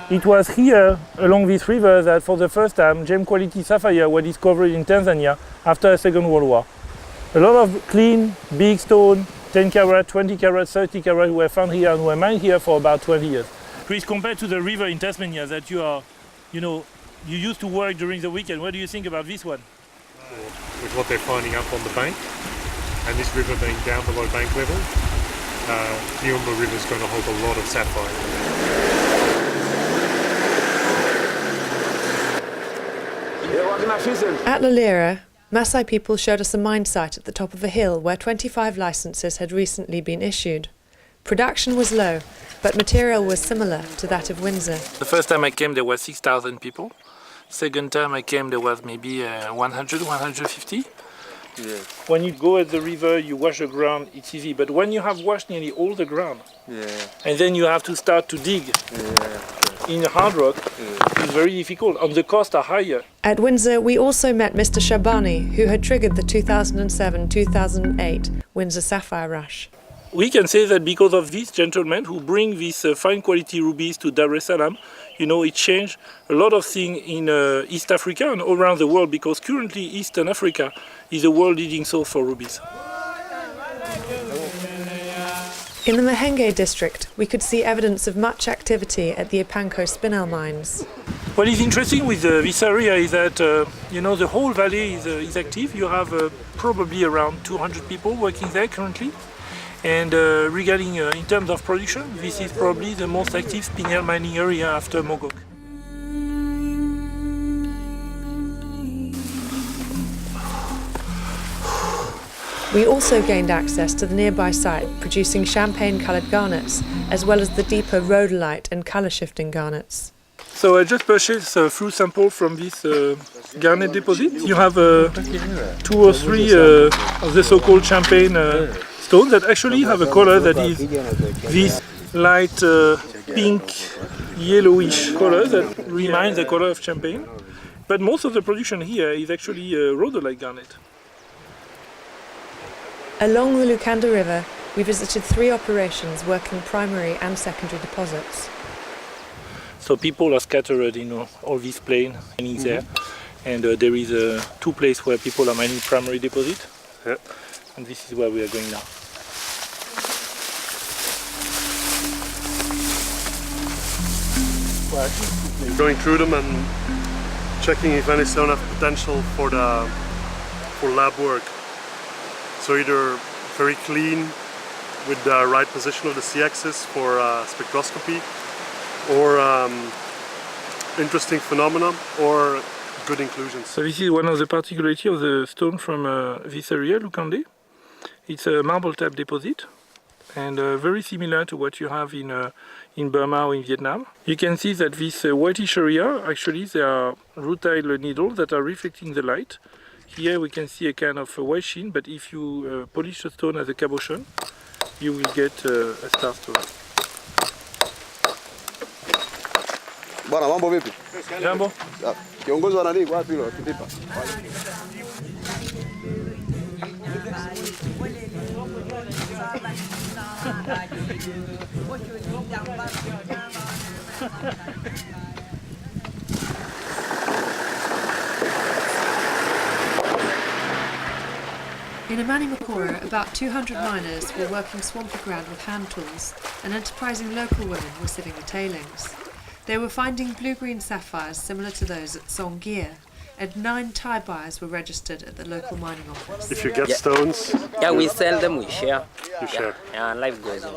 It was here, along this river, that for the first time gem quality sapphire were discovered in Tanzania after the Second World War. A lot of clean, big stone, 10 carat, 20 carat, 30 carat were found here and were mined here for about 20 years. Chris, compared to the river in Tasmania that you used to work during the weekend, what do you think about this one? With what they're finding up on the bank, and this river being down below bank level, the Umba River is going to hold a lot of sapphire. At Lalira, Maasai people showed us a mine site at the top of a hill where 25 licenses had recently been issued. Production was low, but material was similar to that of Windsor. The first time I came there was 6,000 people. Second time I came there was maybe 100, 150. Yeah. When you go at the river, you wash the ground, it's easy. But when you have washed nearly all the ground, and then you have to start to dig in hard rock, it's very difficult, and the costs are higher. At Windsor, we also met Mr. Shabani, who had triggered the 2007-2008 Windsor Sapphire Rush. We can say that because of these gentlemen who bring these fine quality rubies to Dar es Salaam, it changed a lot of things in East Africa and all around the world, because currently Eastern Africa is the world leading source for rubies. In the Mahenge district, we could see evidence of much activity at the Ipanko spinel mines. What is interesting with this area is that the whole valley is active. You have probably around 200 people working there currently. And regarding in terms of production, this is probably the most active spinel mining area after Mogok. We also gained access to the nearby site producing champagne-coloured garnets, as well as the deeper rhodolite and colour-shifting garnets. So I just purchased a few samples from this garnet deposit. You have 2 or 3 of the so-called champagne stones that actually have a color that is this light pink, yellowish color that reminds the color of champagne. But most of the production here is actually rhodolite garnet. Along the Lukanda River, we visited 3 operations working primary and secondary deposits. So people are scattered in all these plains mining there, and there is 2 places where people are mining primary deposit, and this is where we are going now. Going through them and checking if any stone have potential for lab work. So either very clean with the right position of the C-axis for spectroscopy, or interesting phenomena, or good inclusions. So this is one of the particularities of the stone from this area, Lukande. It's a marble type deposit, and very similar to what you have in Burma or in Vietnam. You can see that this whitish area, actually there are rutile needles that are reflecting the light. Here we can see a kind of white sheen, but if you polish the stone as a cabochon, you will get a star stone. Bwana, mambo vipi? Jambo. Kiongozi wa nani wapi leo? Kitipa. In Amani Makora, about 200 miners were working swampy ground with hand tools, and enterprising local women were sieving the tailings. They were finding blue-green sapphires similar to those at Songea, and 9 Thai buyers were registered at the local mining office. If you get stones... Yeah, we sell them, we share. You share. Yeah, life goes on.